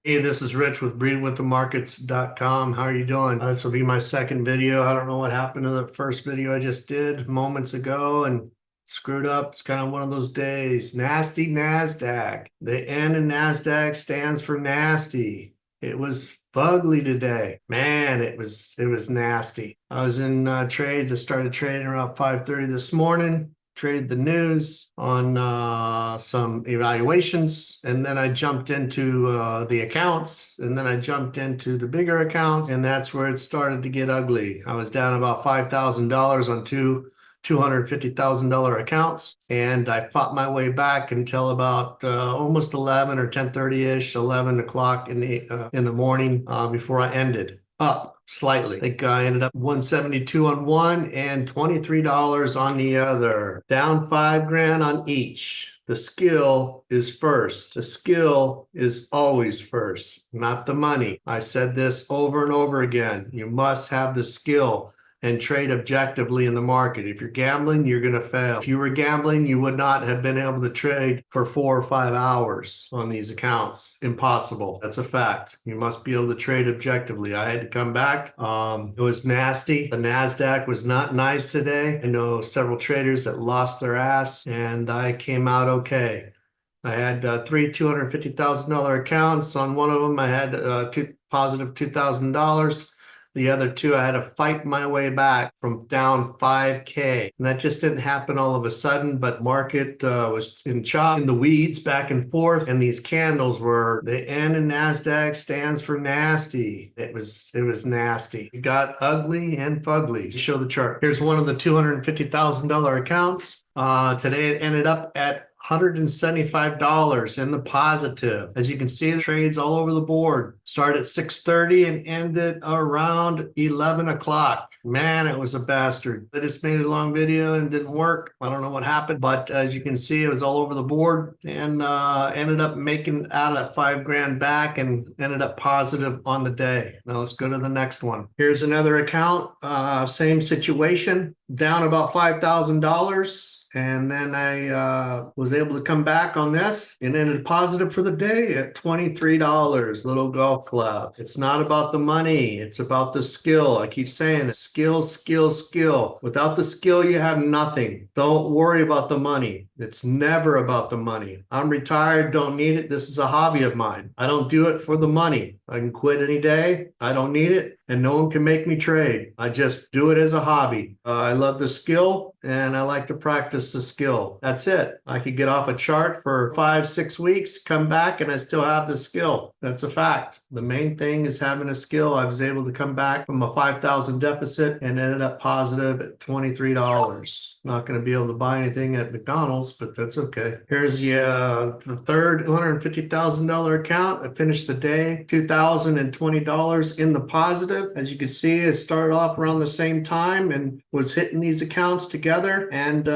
Hey, this is Rich with breedingwiththemarkets.com. How are you doing? This will be my second video. I don't know what happened to the first video I just did moments ago and screwed up. It's kind of one of those days. Nasty NASDAQ. The N in NASDAQ stands for nasty. It was fugly today. Man, it was nasty. I was in trades. I started trading around 5:30 this morning. Traded the news on some evaluations, and then I jumped into the accounts, and then I jumped into the bigger accounts, and that's where it started to get ugly. I was down about $5,000 on two $250,000 accounts, and I fought my way back until about almost 11 or 10:30-ish, 11 o'clock in the morning before I ended up slightly. I think I ended up 172 on one and $23 on the other. Down 5 grand on each. The skill is first. The skill is always first, not the money. I said this over and over again. You must have the skill and trade objectively in the market. If you're gambling, you're going to fail. If you were gambling, you would not have been able to trade for 4 or 5 hours on these accounts. Impossible. That's a fact. You must be able to trade objectively. I had to come back. It was nasty. The NASDAQ was not nice today. I know several traders that lost their ass, and I came out okay. I had three $250,000 accounts. On one of them, I had positive $2,000. The other two, I had to fight my way back from down 5K. And that just didn't happen all of a sudden, but market was in the weeds back and forth. And these candles were, the N in NASDAQ stands for nasty. It was nasty. It got ugly and fugly. Show the chart. Here's one of the $250,000 accounts. Today it ended up at $175 in the positive. As you can see, the trades all over the board. Start at 6:30 and ended around 11 o'clock. Man, it was a bastard. I just made a long video and didn't work. I don't know what happened, but as you can see, it was all over the board and ended up making out at 5 grand back and ended up positive on the day. Now let's go to the next one. Here's another account, same situation, down about $5,000. And then I was able to come back on this and ended positive for the day at $23, little golf club. It's not about the money. It's about the skill. I keep saying it. Skill, skill, skill. Without the skill, you have nothing. Don't worry about the money. It's never about the money. I'm retired, don't need it. This is a hobby of mine. I don't do it for the money. I can quit any day. I don't need it, and no one can make me trade. I just do it as a hobby. I love the skill, and I like to practice the skill. That's it. I could get off a chart for 5-6 weeks, come back, and I still have the skill. That's a fact. The main thing is having a skill. I was able to come back from a 5,000 deficit and ended up positive at $23. Not going to be able to buy anything at McDonald's, but that's okay. Here's the third $150,000 account. I finished the day $2,020 in the positive. As you can see, it started off around the same time and was hitting these accounts together. And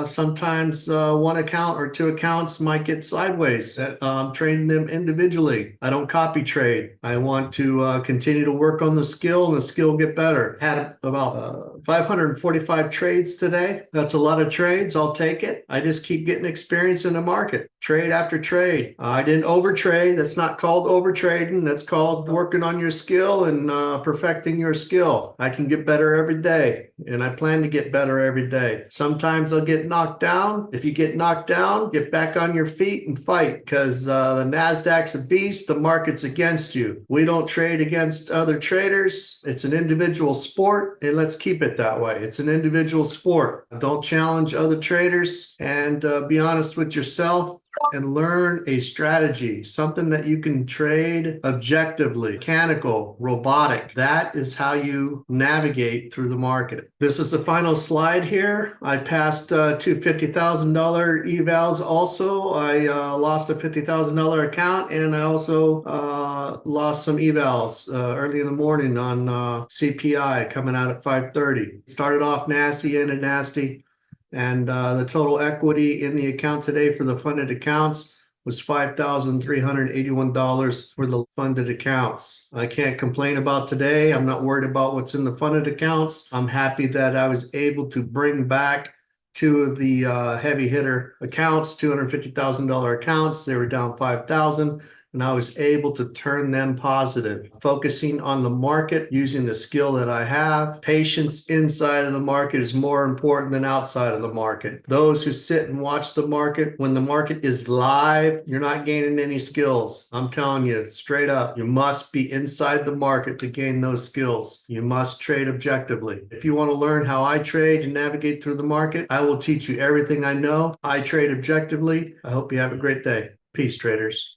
sometimes one account or two accounts might get sideways. I'm trading them individually. I don't copy trade. I want to continue to work on the skill and the skill get better. Had about 545 trades today. That's a lot of trades. I'll take it. I just keep getting experience in the market. Trade after trade. I didn't overtrade. That's not called overtrading. That's called working on your skill and perfecting your skill. I can get better every day, and I plan to get better every day. Sometimes I'll get knocked down. If you get knocked down, get back on your feet and fight, because the NASDAQ's a beast. The market's against you. We don't trade against other traders. It's an individual sport, and let's keep it that way. It's an individual sport. Don't challenge other traders, and be honest with yourself and learn a strategy, something that you can trade objectively, mechanical, robotic. That is how you navigate through the market. This is the final slide here. I passed two $50,000 evals also. I lost a $50,000 account, and I also lost some evals early in the morning on CPI coming out at 5:30. Started off nasty, ended nasty. And the total equity in the account today for the funded accounts was $5,381 for the funded accounts. I can't complain about today. I'm not worried about what's in the funded accounts. I'm happy that I was able to bring back two of the heavy hitter accounts, $250,000 accounts. They were down $5,000. and I was able to turn them positive. Focusing on the market, using the skill that I have. Patience inside of the market is more important than outside of the market. Those who sit and watch the market, when the market is live, you're not gaining any skills. I'm telling you straight up, you must be inside the market to gain those skills. You must trade objectively. If you want to learn how I trade and navigate through the market, I will teach you everything I know. I trade objectively. I hope you have a great day. Peace, traders.